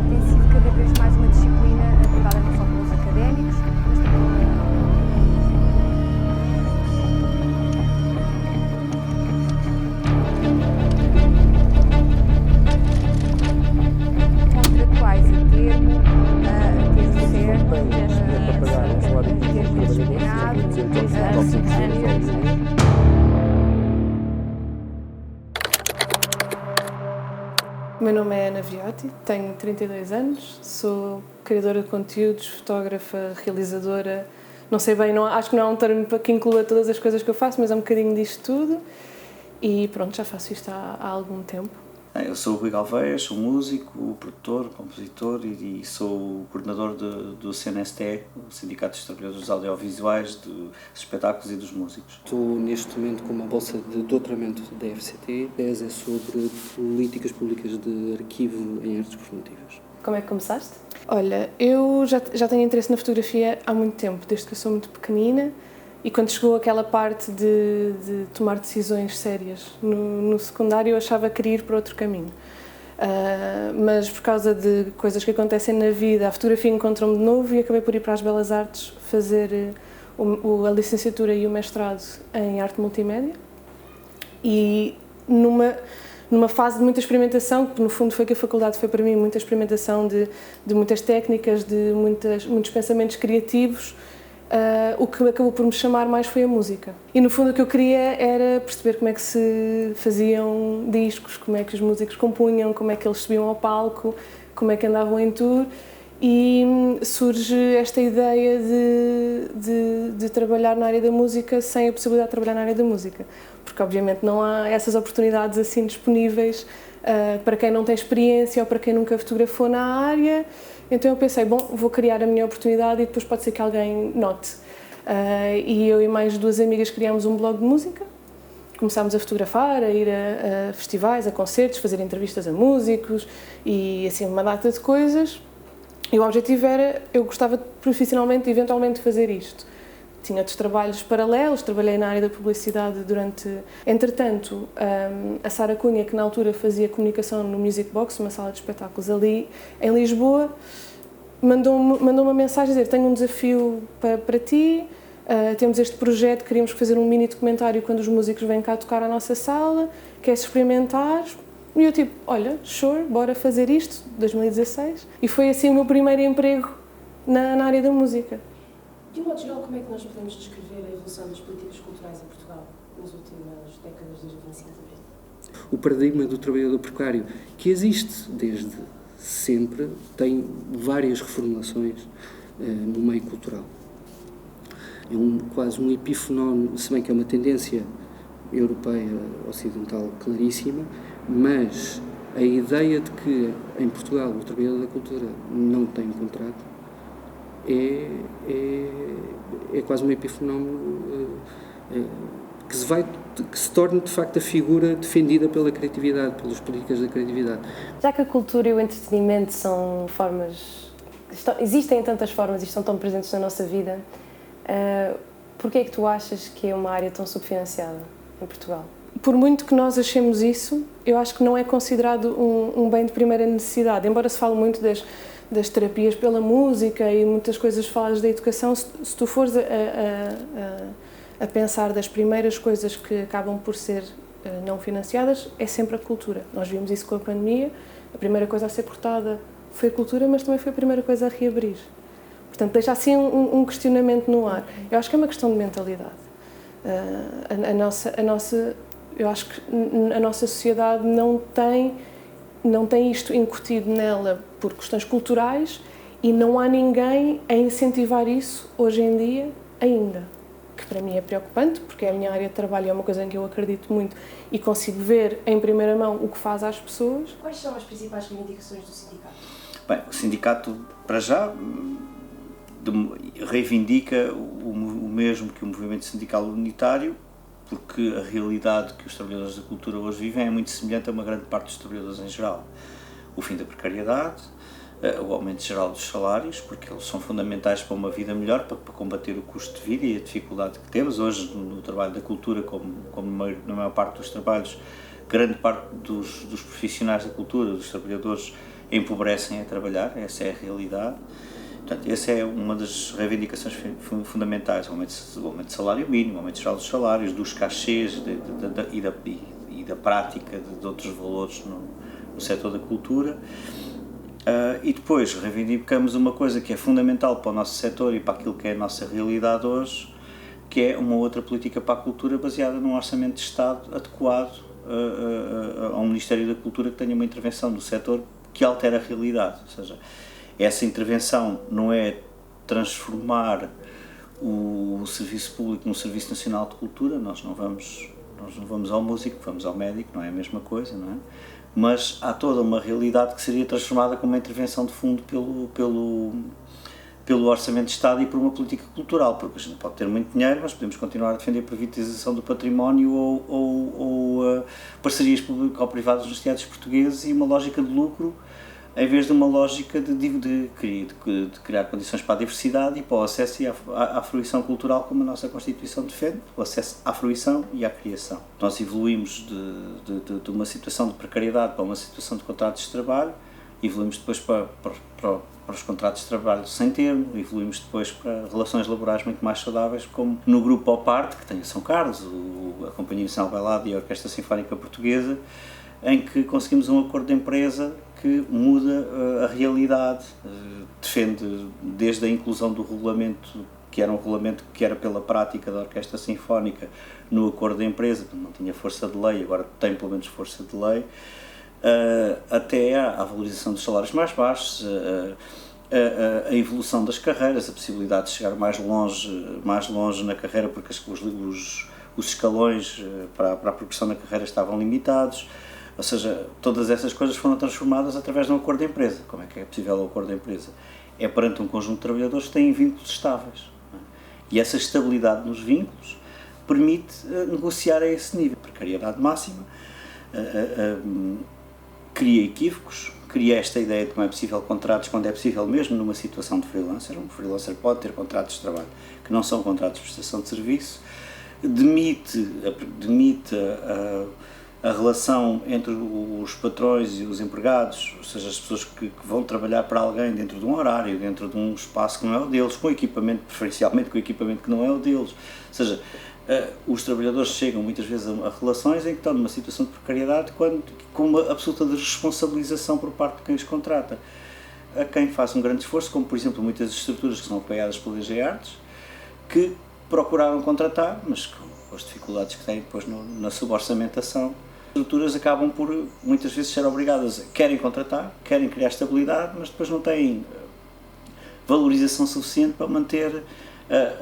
tem sido cada vez mais uma disciplina abordada não só pelos académicos, mas também contratuais a termo certo, a termo disciplinado, O meu nome é Ana Viotti, tenho 32 anos, sou criadora de conteúdos, fotógrafa, realizadora, não sei bem, acho que não há um termo que inclua todas as coisas que eu faço, mas é um bocadinho disto tudo e pronto, já faço isto há algum tempo. Eu sou o Rui Galveias, sou músico, produtor, compositor e sou o coordenador do CNST, o Sindicato dos Trabalhadores Audiovisuais, dos Espetáculos e dos Músicos. Estou neste momento com uma bolsa de doutoramento da FCT, a tese é sobre políticas públicas de arquivo em artes performativas. Como é que começaste? Olha, eu já tenho interesse na fotografia há muito tempo, desde que eu sou muito pequenina. E quando chegou aquela parte de tomar decisões sérias no secundário, eu achava que queria ir para outro caminho. Mas por causa de coisas que acontecem na vida, a fotografia encontrou-me de novo e acabei por ir para as Belas Artes fazer a licenciatura e o mestrado em arte multimédia. E numa fase de muita experimentação, que no fundo foi que a faculdade foi para mim, muita experimentação de muitas técnicas, de muitos pensamentos criativos. O que acabou por me chamar mais foi a música. E no fundo o que eu queria era perceber como é que se faziam discos, como é que os músicos compunham, como é que eles subiam ao palco, como é que andavam em tour. E surge esta ideia de trabalhar na área da música sem a possibilidade de trabalhar na área da música. Porque obviamente não há essas oportunidades assim disponíveis para quem não tem experiência ou para quem nunca fotografou na área. Então eu pensei, bom, vou criar a minha oportunidade e depois pode ser que alguém note. E eu e mais duas amigas criámos um blog de música, começámos a fotografar, a ir a festivais, a concertos, fazer entrevistas a músicos e assim uma data de coisas. E o objetivo era, eu gostava profissionalmente, eventualmente, de fazer isto. Tinha outros trabalhos paralelos, trabalhei na área da publicidade durante... Entretanto, a Sara Cunha, que na altura fazia comunicação no Music Box, uma sala de espetáculos ali em Lisboa, mandou-me uma mensagem a dizer: tenho um desafio para ti, temos este projeto, queríamos fazer um mini documentário quando os músicos vêm cá tocar à nossa sala, queres experimentar? E eu tipo, olha, sure, bora fazer isto, 2016. E foi assim o meu primeiro emprego na área da música. De um modo geral, como é que nós podemos descrever a evolução das políticas culturais em Portugal nas últimas décadas, desde o 25 de Abril? O paradigma do trabalhador precário, que existe desde sempre, tem várias reformulações no meio cultural. É quase um epifenómeno, se bem que é uma tendência europeia, ocidental, claríssima, mas a ideia de que em Portugal o trabalhador da cultura não tem um contrato é quase um epifenómeno que se torne de facto a figura defendida pela criatividade, pelas políticas da criatividade. Já que a cultura e o entretenimento são formas... existem em tantas formas e estão tão presentes na nossa vida, porquê é que tu achas que é uma área tão subfinanciada em Portugal? Por muito que nós achemos isso, eu acho que não é considerado um bem de primeira necessidade. Embora se fale muito das terapias pela música e muitas coisas faladas da educação, se tu fores a pensar das primeiras coisas que acabam por ser não financiadas, é sempre a cultura. Nós vimos isso com a pandemia, a primeira coisa a ser cortada foi a cultura, mas também foi a primeira coisa a reabrir. Portanto, deixa assim um questionamento no ar. Eu acho que é uma questão de mentalidade. Eu acho que a nossa sociedade não tem isto incutido nela por questões culturais e não há ninguém a incentivar isso hoje em dia ainda, que para mim é preocupante, porque é a minha área de trabalho, é uma coisa em que eu acredito muito e consigo ver em primeira mão o que faz às pessoas. Quais são as principais reivindicações do sindicato? Bem, o sindicato, para já, reivindica o mesmo que o movimento sindical unitário, porque a realidade que os trabalhadores da cultura hoje vivem é muito semelhante a uma grande parte dos trabalhadores em geral. O fim da precariedade, o aumento geral dos salários, porque eles são fundamentais para uma vida melhor, para combater o custo de vida e a dificuldade que temos. Hoje, no trabalho da cultura, como na maior parte dos trabalhos, grande parte dos profissionais da cultura, dos trabalhadores, empobrecem a trabalhar, essa é a realidade. Portanto, essa é uma das reivindicações fundamentais, o aumento de salário mínimo, o aumento geral dos salários, dos cachês e da prática de outros valores no setor da cultura. E depois reivindicamos uma coisa que é fundamental para o nosso setor e para aquilo que é a nossa realidade hoje, que é uma outra política para a cultura baseada num orçamento de Estado adequado a um Ministério da Cultura que tenha uma intervenção no setor que altera a realidade. Ou seja, essa intervenção não é transformar o serviço público num Serviço Nacional de Cultura, nós não vamos ao músico, vamos ao médico, não é a mesma coisa, não é? Mas há toda uma realidade que seria transformada com uma intervenção de fundo pelo Orçamento de Estado e por uma política cultural, porque a gente pode ter muito dinheiro, mas podemos continuar a defender a privatização do património ou parcerias público-privadas nos teatros portugueses e uma lógica de lucro, em vez de uma lógica de criar condições para a diversidade e para o acesso à fruição cultural, como a nossa Constituição defende, o acesso à fruição e à criação. Nós evoluímos de uma situação de precariedade para uma situação de contratos de trabalho, evoluímos depois para os contratos de trabalho sem termo, evoluímos depois para relações laborais muito mais saudáveis, como no grupo Oparte, que tem a São Carlos, a Companhia Nacional Bailado e a Orquestra Sinfónica Portuguesa, em que conseguimos um acordo de empresa que muda a realidade, defende desde a inclusão do regulamento, que era um regulamento que era pela prática da Orquestra Sinfónica no acordo de empresa, que não tinha força de lei, agora tem pelo menos força de lei, até à valorização dos salários mais baixos, a evolução das carreiras, a possibilidade de chegar mais longe na carreira, porque os escalões para a progressão na carreira estavam limitados. Ou seja, todas essas coisas foram transformadas através de um acordo de empresa. Como é que é possível o acordo de empresa? É perante um conjunto de trabalhadores que têm vínculos estáveis. Não é? E essa estabilidade nos vínculos permite negociar a esse nível. Precariedade máxima, cria equívocos, cria esta ideia de que não é possível contratos quando é possível mesmo numa situação de freelancer. Um freelancer pode ter contratos de trabalho que não são contratos de prestação de serviço, demite a relação entre os patrões e os empregados, ou seja, as pessoas que vão trabalhar para alguém dentro de um horário, dentro de um espaço que não é o deles, com equipamento, preferencialmente com equipamento que não é o deles. Ou seja, os trabalhadores chegam muitas vezes a relações em que estão numa situação de precariedade com uma absoluta desresponsabilização por parte de quem os contrata. A quem faz um grande esforço, como por exemplo muitas estruturas que são apoiadas pela DG Artes, que procuraram contratar, mas com as dificuldades que têm depois na suborçamentação, as estruturas acabam por muitas vezes ser obrigadas, querem contratar, querem criar estabilidade, mas depois não têm valorização suficiente para manter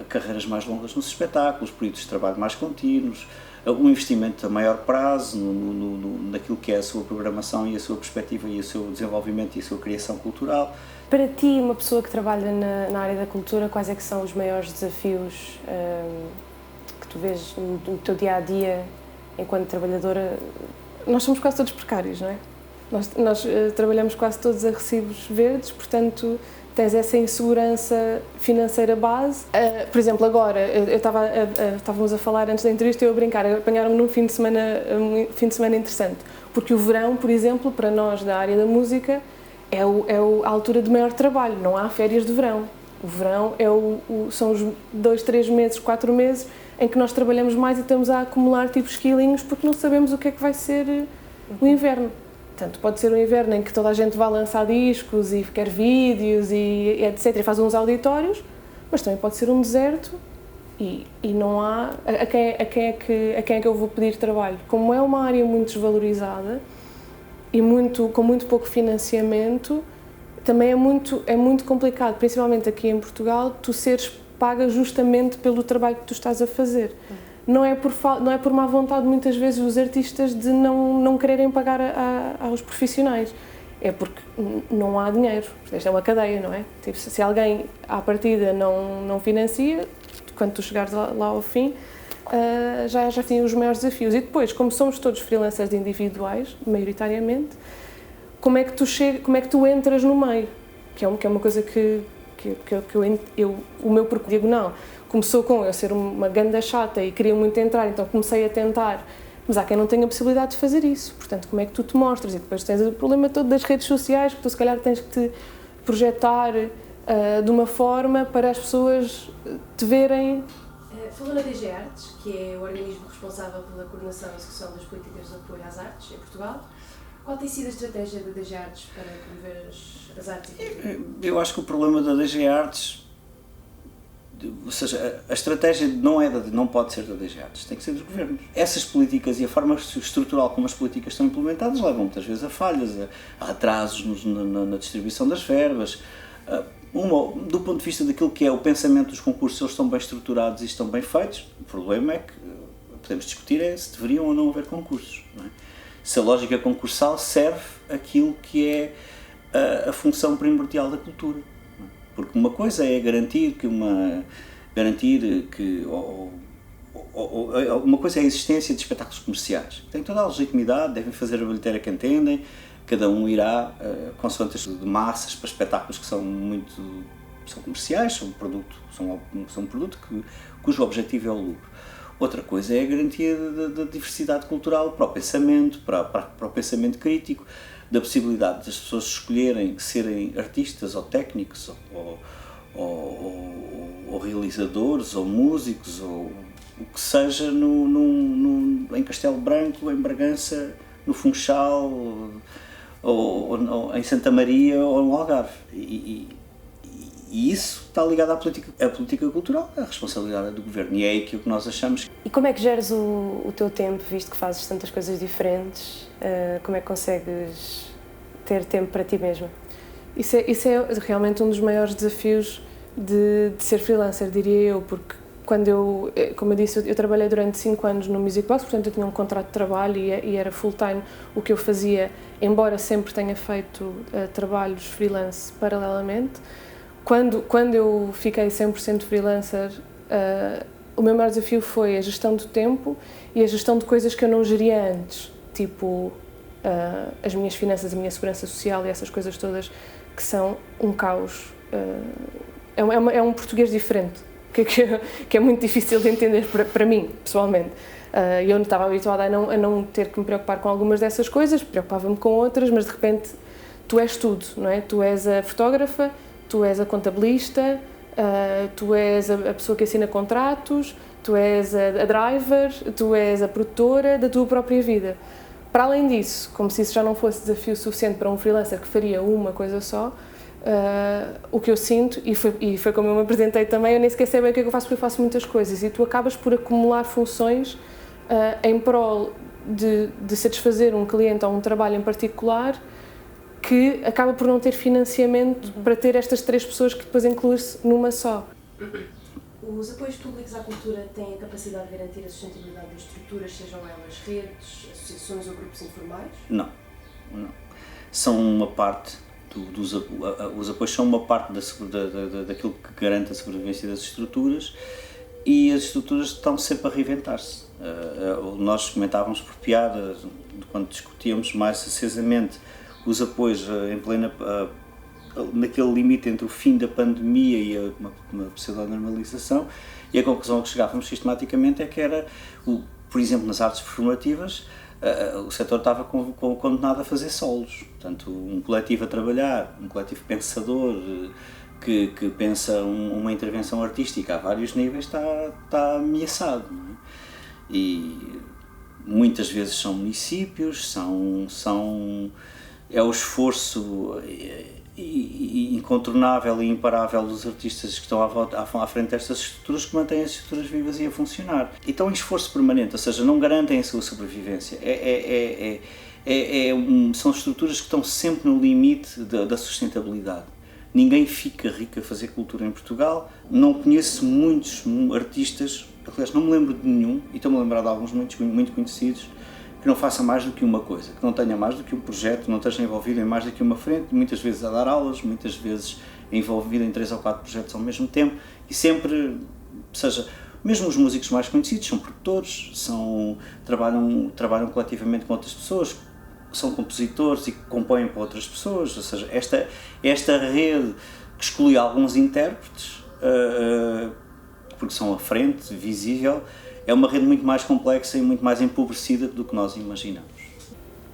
carreiras mais longas nos espetáculos, períodos de trabalho mais contínuos, um investimento a maior prazo naquilo que é a sua programação e a sua perspectiva e o seu desenvolvimento e a sua criação cultural. Para ti, uma pessoa que trabalha na área da cultura, quais é que são os maiores desafios que tu vês no teu dia-a-dia enquanto trabalhadora? Nós somos quase todos precários, não é? Nós trabalhamos quase todos a recibos verdes, portanto tens essa insegurança financeira base. Por exemplo, agora, estávamos a falar antes da entrevista e eu a brincar, apanharam-me num fim de semana interessante, porque o verão, por exemplo, para nós da área da música, é a altura de maior trabalho, não há férias de verão. O verão são os 2, 3 meses, 4 meses em que nós trabalhamos mais e estamos a acumular tipos quilinhos porque não sabemos o que é que vai ser o inverno. Portanto, pode ser um inverno em que toda a gente vai lançar discos e quer vídeos e etc. e faz uns auditórios, mas também pode ser um deserto e não há... A quem é que eu vou pedir trabalho? Como é uma área muito desvalorizada e com muito pouco financiamento, também é muito complicado, principalmente aqui em Portugal, tu seres paga justamente pelo trabalho que tu estás a fazer. Não é por má vontade, muitas vezes, dos artistas de não quererem pagar aos profissionais. É porque não há dinheiro. Esta é uma cadeia, não é? Tipo, se alguém, à partida, não financia, quando tu chegares lá ao fim, já tem os maiores desafios. E depois, como somos todos freelancers individuais, maioritariamente, como é que tu entras no meio? Que é uma coisa que o meu percurso diagonal começou com eu ser uma ganda chata e queria muito entrar, então comecei a tentar mas há quem não tenha a possibilidade de fazer isso. Portanto, como é que tu te mostras? E depois tens o problema todo das redes sociais, que tu se calhar tens que te projetar de uma forma para as pessoas te verem. Falou na DG Artes, que é o organismo responsável pela coordenação e execução das políticas de apoio às artes em Portugal. Qual tem sido a estratégia da DG Artes para promover as artes e cultura? Eu acho que o problema da DG Artes, ou seja, a estratégia não pode ser da DG Artes, tem que ser dos governos. Essas políticas e a forma estrutural como as políticas estão implementadas levam muitas vezes a falhas, a atrasos na distribuição das verbas. Do ponto de vista daquilo que é o pensamento dos concursos, eles estão bem estruturados e estão bem feitos. O problema é que podemos discutir se deveriam ou não haver concursos. Não é? Se a lógica concursal serve aquilo que é a função primordial da cultura. Não é? Porque uma coisa é garantir que uma coisa é a existência de espetáculos comerciais. Tem toda a legitimidade, devem fazer a bilheteira que entendem, cada um irá consoante de massas para espetáculos que são comerciais, são um produto cujo objetivo é o lucro. Outra coisa é a garantia da diversidade cultural para o pensamento, para o pensamento crítico, da possibilidade das pessoas escolherem serem artistas ou técnicos ou realizadores ou músicos ou o que seja em Castelo Branco, em Bragança, no Funchal, ou em Santa Maria ou no Algarve. E isso está ligado à política cultural, a responsabilidade é do governo, e é aí que o que nós achamos. E como é que geres o teu tempo, visto que fazes tantas coisas diferentes? Como é que consegues ter tempo para ti mesma? Isso é realmente um dos maiores desafios de ser freelancer, diria eu, porque como eu disse, eu trabalhei durante 5 anos no Music Box, portanto eu tinha um contrato de trabalho e era full-time o que eu fazia, embora sempre tenha feito trabalhos freelance paralelamente. Quando eu fiquei 100% freelancer, o meu maior desafio foi a gestão do tempo e a gestão de coisas que eu não geria antes, tipo as minhas finanças, a minha segurança social e essas coisas todas que são um caos. É um português diferente, que é muito difícil de entender para mim, pessoalmente. Eu estava habituada a não ter que me preocupar com algumas dessas coisas, preocupava-me com outras, mas de repente tu és tudo, não é? Tu és a fotógrafa, tu és a contabilista, tu és a pessoa que assina contratos, tu és a driver, tu és a produtora da tua própria vida. Para além disso, como se isso já não fosse desafio suficiente para um freelancer que faria uma coisa só, o que eu sinto, e foi como eu me apresentei também, eu nem sequer sei bem o que é que eu faço, porque eu faço muitas coisas e tu acabas por acumular funções em prol de satisfazer um cliente ou um trabalho em particular que acaba por não ter financiamento para ter estas 3 pessoas que depois inclui-se numa só. Os apoios públicos à cultura têm a capacidade de garantir a sustentabilidade das estruturas, sejam elas redes, associações ou grupos informais? Não. São uma parte os apoios são uma parte daquilo que garante a sobrevivência das estruturas, e as estruturas estão sempre a reinventar-se. Nós comentávamos por piada, quando discutíamos mais acesamente os apoios naquele limite entre o fim da pandemia e uma pseudo-normalização, e a conclusão que chegávamos sistematicamente é que era, por exemplo, nas artes performativas, o setor estava condenado a fazer solos. Portanto, um coletivo a trabalhar, um coletivo pensador que pensa uma intervenção artística a vários níveis está ameaçado, não é? E muitas vezes são municípios, é o esforço incontornável e imparável dos artistas que estão à frente destas estruturas, que mantêm as estruturas vivas e a funcionar. E estão em esforço permanente, ou seja, não garantem a sua sobrevivência. São estruturas que estão sempre no limite da sustentabilidade. Ninguém fica rico a fazer cultura em Portugal. Não conheço muitos artistas, aliás, não me lembro de nenhum, e estou-me a lembrar de alguns muito conhecidos, que não faça mais do que uma coisa, que não tenha mais do que um projeto, não esteja envolvido em mais do que uma frente, muitas vezes a dar aulas, muitas vezes envolvido em 3 ou 4 projetos ao mesmo tempo, e sempre, ou seja, mesmo os músicos mais conhecidos são produtores, trabalham coletivamente com outras pessoas, são compositores e compõem para outras pessoas, ou seja, esta rede que exclui alguns intérpretes, porque são a frente, visível, é uma rede muito mais complexa e muito mais empobrecida do que nós imaginamos.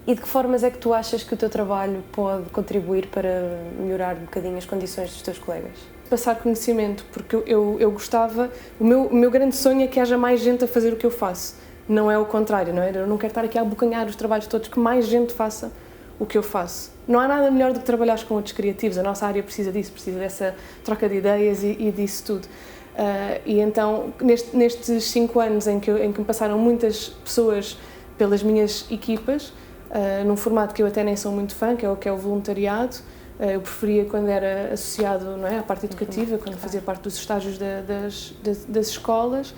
E de que formas é que tu achas que o teu trabalho pode contribuir para melhorar um bocadinho as condições dos teus colegas? Passar conhecimento, porque eu gostava, o meu grande sonho é que haja mais gente a fazer o que eu faço, não é o contrário, não é? Eu não quero estar aqui a abocanhar os trabalhos todos, que mais gente faça o que eu faço. Não há nada melhor do que trabalhar com outros criativos, a nossa área precisa disso, precisa dessa troca de ideias e disso tudo. E então, nestes 5 anos em que me passaram muitas pessoas pelas minhas equipas, num formato que eu até nem sou muito fã, que é o voluntariado. Eu preferia quando era associado, não é, à parte educativa, quando fazia parte dos estágios das escolas.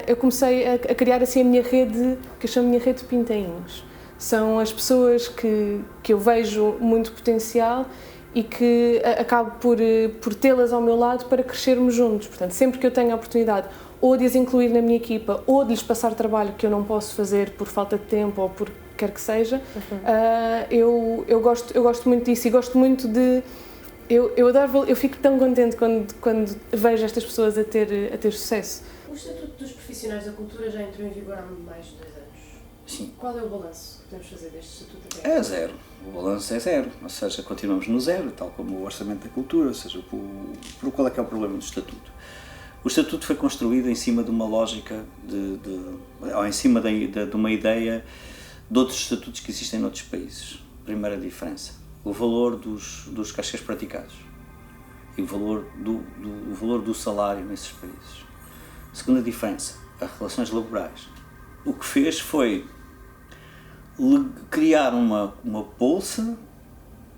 Eu comecei a criar assim a minha rede, que eu chamo a minha rede de pintainhos. São as pessoas que eu vejo muito potencial e que acabo por tê-las ao meu lado para crescermos juntos. Portanto, sempre que eu tenho a oportunidade ou de as incluir na minha equipa ou de lhes passar trabalho que eu não posso fazer por falta de tempo ou por quer que seja, eu gosto muito disso e gosto muito de... Eu fico tão contente quando vejo estas pessoas a ter sucesso. O Estatuto dos Profissionais da Cultura já entrou em vigor há mais de 2 anos. Sim. Qual é o balanço que podemos fazer deste Estatuto até É zero. O balanço é zero. Ou seja, continuamos no zero, tal como o Orçamento da Cultura, ou seja, por qual é que é o problema do Estatuto? O Estatuto foi construído em cima de uma lógica, ou em cima de uma ideia de outros estatutos que existem noutros países. Primeira diferença, o valor dos cachês praticados e o valor do salário nesses países. Segunda diferença, as relações laborais. O que fez foi criar uma bolsa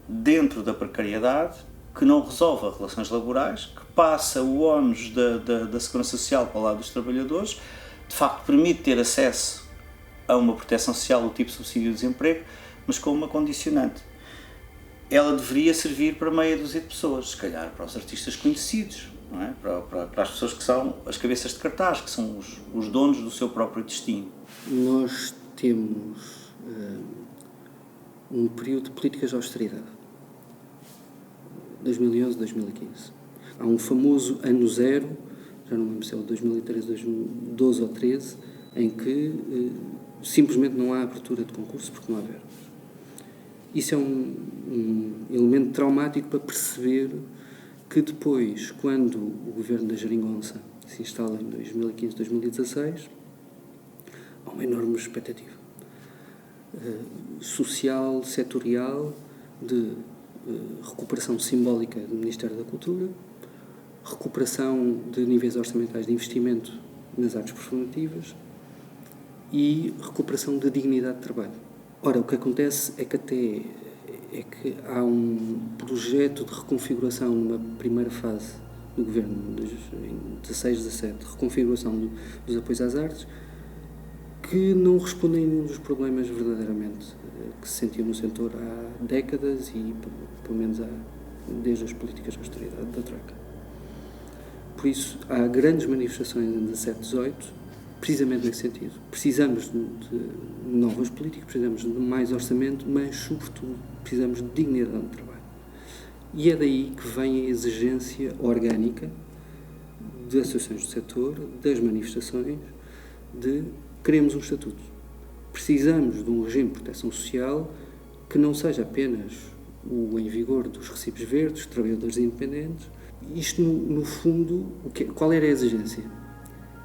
dentro da precariedade que não resolve as relações laborais, que passa o ónus da Segurança Social para o lado dos trabalhadores, de facto permite ter acesso a uma proteção social do tipo subsídio de desemprego, mas com uma condicionante. Ela deveria servir para meia dúzia de pessoas, se calhar para os artistas conhecidos, não é? para as pessoas que são as cabeças de cartaz, que são os donos do seu próprio destino. Nós temos um período de políticas de austeridade, 2011-2015. Há um famoso ano zero, já não lembro se é o 2013, 2012 ou 13, em que simplesmente não há abertura de concurso porque não há verbas. Isso é um elemento traumático para perceber que depois, quando o governo da Geringonça se instala em 2015-2016, há uma enorme expectativa social, setorial, de recuperação simbólica do Ministério da Cultura, recuperação de níveis orçamentais de investimento nas artes performativas e recuperação da dignidade de trabalho. Ora, o que acontece é que há um projeto de reconfiguração numa primeira fase do governo, em 16-17, de reconfiguração dos apoios às artes, que não respondem a nenhum dos problemas verdadeiramente que se sentiam no setor há décadas e, pelo menos, desde as políticas de austeridade da Troika. Por isso, há grandes manifestações em 17-18, precisamente nesse sentido. Precisamos de novas políticas, precisamos de mais orçamento, mas, sobretudo, precisamos de dignidade no trabalho. E é daí que vem a exigência orgânica das associações do setor, das manifestações, de queremos um estatuto. Precisamos de um regime de proteção social que não seja apenas o em vigor dos recibos verdes, dos trabalhadores independentes. Isto, no fundo, qual era a exigência?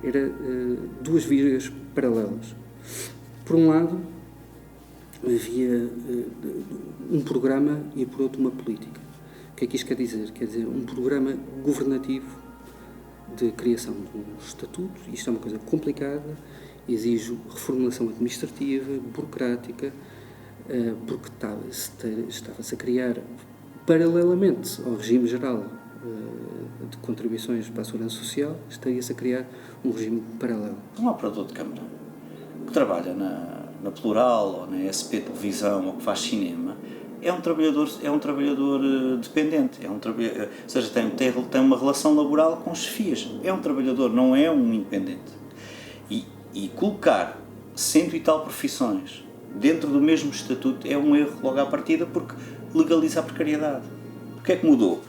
Era duas vias paralelas. Por um lado, havia um programa e, por outro, uma política. O que é que isto quer dizer? Quer dizer, um programa governativo de criação de um estatuto. Isto é uma coisa complicada, exige reformulação administrativa, burocrática, porque estava-se a criar, paralelamente ao regime geral de contribuições para a segurança social, estaria-se a criar um regime paralelo. Um operador de câmara que trabalha na Plural ou na SP Televisão ou que faz cinema é um trabalhador dependente, ou seja, tem uma relação laboral com chefias, é um trabalhador, não é um independente. E colocar 100 e tal profissões dentro do mesmo estatuto é um erro logo à partida, porque legaliza a precariedade. O que é que mudou?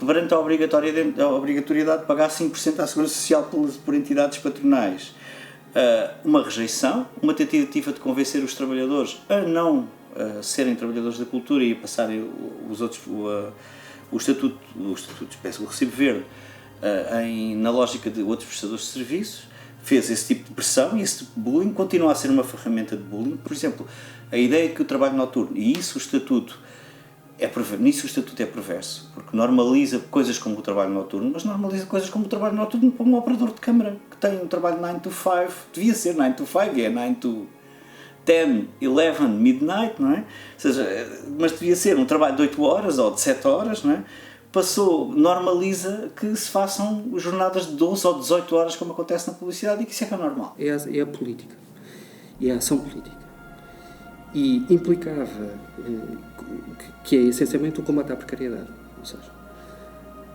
Perante a obrigatoriedade de pagar 5% à Segurança Social por entidades patronais, uma rejeição, uma tentativa de convencer os trabalhadores a não serem trabalhadores da cultura e a passarem os outros, o recibo verde na lógica de outros prestadores de serviços, fez esse tipo de pressão e esse tipo de bullying, continua a ser uma ferramenta de bullying. Por exemplo, a ideia que o trabalho noturno, e isso o Estatuto é perverso, porque normaliza coisas como o trabalho noturno, mas normaliza coisas como o trabalho noturno para um operador de câmara, que tem um trabalho 9 to 5, devia ser 9 to 5, e é 9 to 10, 11, midnight, não é? Ou seja, mas devia ser um trabalho de 8 horas ou de 7 horas, não é? Normaliza que se façam jornadas de 12 ou 18 horas, como acontece na publicidade, e que isso é que é normal. É a política, é a ação política. E implicava que é essencialmente o combate à precariedade. Ou seja,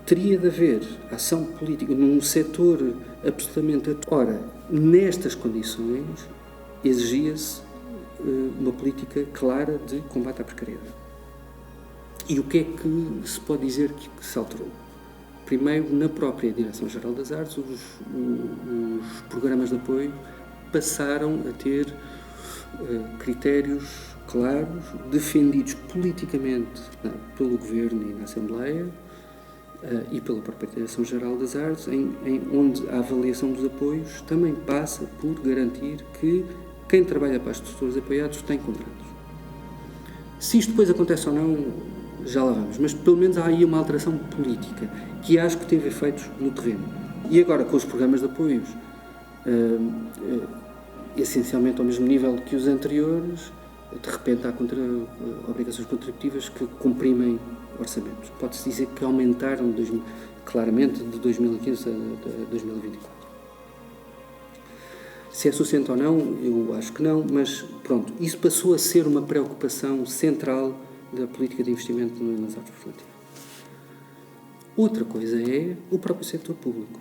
teria de haver ação política num setor absolutamente... Ora, nestas condições, exigia-se uma política clara de combate à precariedade. E o que é que se pode dizer que se alterou? Primeiro, na própria Direção-Geral das Artes, os programas de apoio passaram a ter critérios claros, defendidos politicamente pelo Governo e na Assembleia e pela própria Direção-Geral das Artes, onde a avaliação dos apoios também passa por garantir que quem trabalha para as estruturas apoiadas tem contratos. Se isto depois acontece ou não, já lá vamos, mas pelo menos há aí uma alteração política que acho que teve efeitos no terreno. E agora com os programas de apoios essencialmente ao mesmo nível que os anteriores, de repente há obrigações contributivas que comprimem orçamentos. Pode-se dizer que aumentaram claramente de 2015 a 2024. Se é suficiente ou não, eu acho que não, mas pronto, isso passou a ser uma preocupação central da política de investimento nas artes performativas. Outra coisa é o próprio setor público.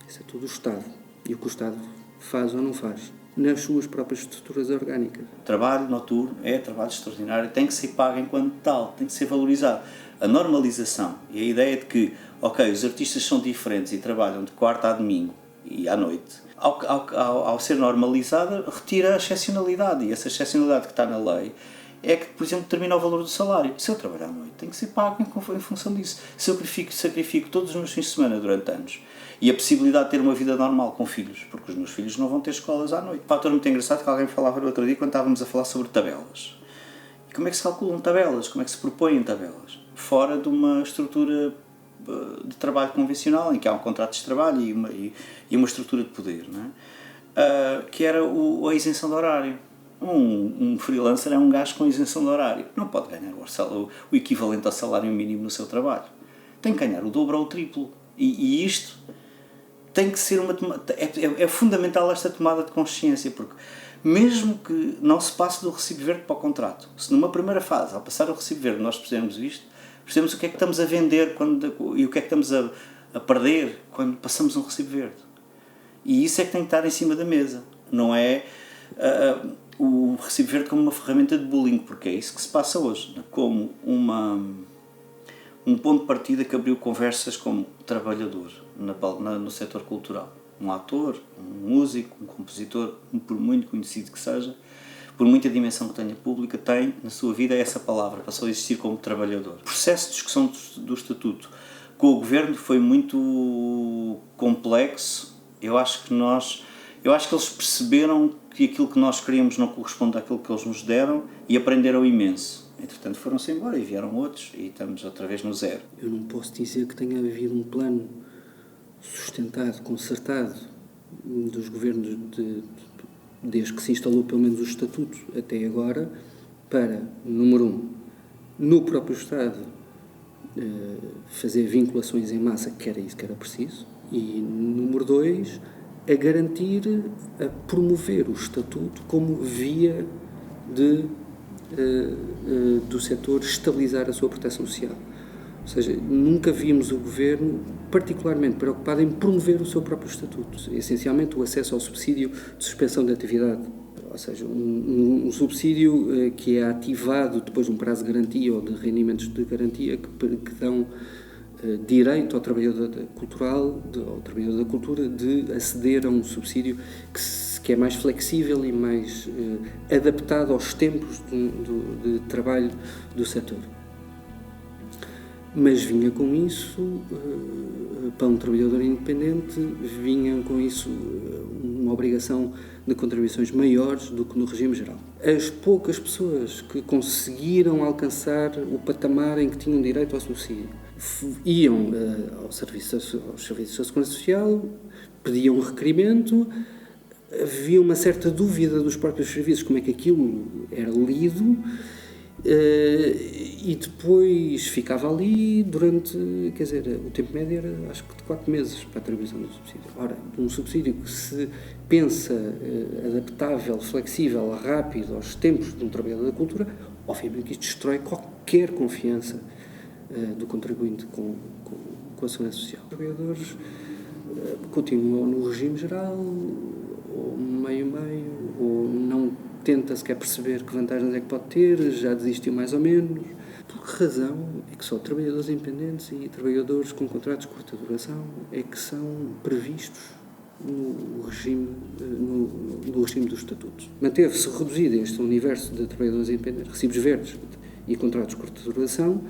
Isso é tudo o Estado. E o que o Estado faz ou não faz nas suas próprias estruturas orgânicas. O trabalho noturno é trabalho extraordinário, tem que ser pago enquanto tal, tem que ser valorizado. A normalização e a ideia de que, ok, os artistas são diferentes e trabalham de quarta a domingo e à noite, ao ser normalizada, retira a excepcionalidade, e essa excepcionalidade que está na lei é que, por exemplo, determina o valor do salário. Se eu trabalhar à noite, tem que ser pago em função disso. Se eu sacrifico todos os meus fins de semana durante anos e a possibilidade de ter uma vida normal com filhos, porque os meus filhos não vão ter escolas à noite. Um fator muito engraçado que alguém falava no outro dia quando estávamos a falar sobre tabelas. E como é que se calculam tabelas? Como é que se propõem tabelas? Fora de uma estrutura de trabalho convencional, em que há um contrato de trabalho e uma estrutura de poder, não é? Que era a isenção de horário. Um freelancer é um gajo com isenção de horário. Não pode ganhar o equivalente ao salário mínimo no seu trabalho. Tem que ganhar o dobro ou o triplo. E isto tem que ser é fundamental esta tomada de consciência, porque mesmo que não se passe do recibo verde para o contrato, se numa primeira fase, ao passar o recibo verde, nós percebemos isto, percebemos o que é que estamos a vender e o que é que estamos a perder quando passamos um recibo verde. E isso é que tem que estar em cima da mesa. Não é o recibo verde como uma ferramenta de bullying, porque é isso que se passa hoje, como um ponto de partida que abriu conversas como trabalhador no setor cultural. Um ator, um músico, um compositor, por muito conhecido que seja, por muita dimensão que tenha pública, tem na sua vida essa palavra, passou a existir como trabalhador. O processo de discussão do Estatuto com o Governo foi muito complexo. Eu acho que eles perceberam que aquilo que nós queríamos não corresponde àquilo que eles nos deram e aprenderam imenso. Entretanto foram-se embora e vieram outros e estamos outra vez no zero. Eu não posso dizer que tenha havido um plano sustentado, concertado dos governos desde que se instalou pelo menos o Estatuto até agora para, número 1, no próprio Estado fazer vinculações em massa, que era isso que era preciso, e número 2, a garantir, a promover o Estatuto como via do setor estabilizar a sua proteção social. Ou seja, nunca vimos o Governo particularmente preocupado em promover o seu próprio Estatuto, essencialmente o acesso ao subsídio de suspensão de atividade, ou seja, um subsídio que é ativado depois de um prazo de garantia ou de rendimentos de garantia que dão direito ao trabalhador cultural, ao trabalhador da cultura, de aceder a um subsídio que é mais flexível e mais adaptado aos tempos de trabalho do setor. Mas vinha com isso, para um trabalhador independente, vinha com isso uma obrigação de contribuições maiores do que no regime geral. As poucas pessoas que conseguiram alcançar o patamar em que tinham direito ao subsídio iam aos serviços da Segurança Social, pediam um requerimento, havia uma certa dúvida dos próprios serviços como é que aquilo era lido, e depois ficava ali durante, quer dizer, o tempo médio era acho que de 4 meses para a atribuição do subsídio. Ora, um subsídio que se pensa adaptável, flexível, rápido aos tempos de um trabalhador da cultura, obviamente que isto destrói qualquer confiança do contribuinte com a Segurança Social. Os trabalhadores continuam no regime geral, ou meio-meio, ou não tenta sequer perceber que vantagens é que pode ter, já desistiu mais ou menos. Por que razão é que só trabalhadores independentes e trabalhadores com contratos de curta duração é que são previstos no regime dos estatutos? Manteve-se reduzido este universo de trabalhadores independentes, recibos verdes e contratos de curta duração,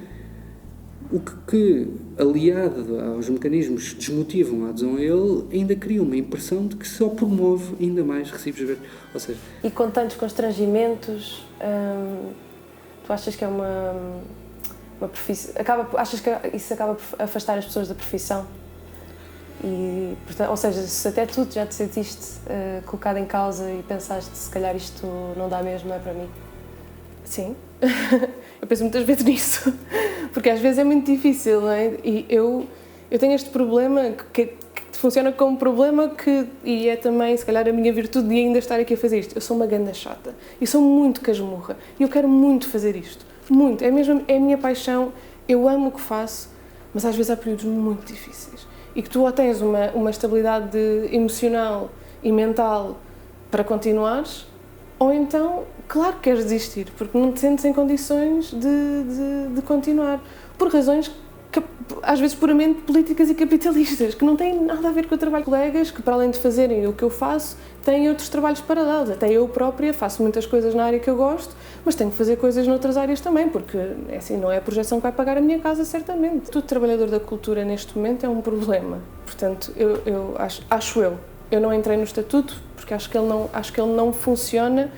o que, aliado aos mecanismos que desmotivam a adesão a ele, ainda cria uma impressão de que só promove ainda mais recibos verdes. Ou seja, e com tantos constrangimentos, tu achas que é uma profissão... achas que isso acaba por afastar as pessoas da profissão? E, portanto, ou seja, se até tu já te sentiste colocado em causa e pensaste se calhar isto não dá mesmo, não é para mim? Sim, eu penso muitas vezes nisso, porque às vezes é muito difícil, não é? E eu tenho este problema que funciona como problema e é também, se calhar, a minha virtude de ainda estar aqui a fazer isto. Eu sou uma ganda chata e sou muito casmurra e eu quero muito fazer isto, muito, é a minha paixão, eu amo o que faço, mas às vezes há períodos muito difíceis e que tu ou tens uma estabilidade emocional e mental para continuares, ou então, claro que queres desistir, porque não te sentes em condições de continuar, por razões que, às vezes puramente políticas e capitalistas, que não têm nada a ver com o trabalho de colegas, que para além de fazerem o que eu faço, têm outros trabalhos paralelos. Até eu própria faço muitas coisas na área que eu gosto, mas tenho que fazer coisas noutras áreas também, porque assim, não é a projeção que vai pagar a minha casa, certamente. Todo trabalhador da cultura neste momento é um problema, portanto, eu acho eu não entrei no estatuto, porque acho que ele não funciona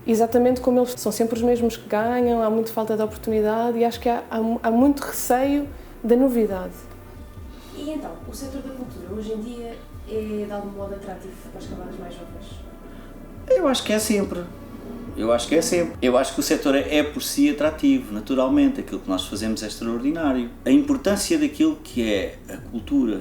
exatamente como eles são sempre os mesmos que ganham, há muita falta de oportunidade e acho que há muito receio da novidade. E então, o setor da cultura hoje em dia é de algum modo atrativo para as camadas mais jovens? Eu acho que é sempre. Eu acho que o setor é por si atrativo, naturalmente. Aquilo que nós fazemos é extraordinário. A importância daquilo que é a cultura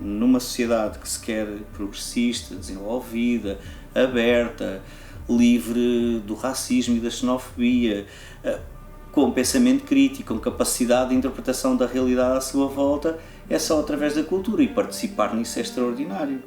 numa sociedade que se quer progressista, desenvolvida, aberta, livre do racismo e da xenofobia, com pensamento crítico, com capacidade de interpretação da realidade à sua volta, é só através da cultura, e participar nisso é extraordinário.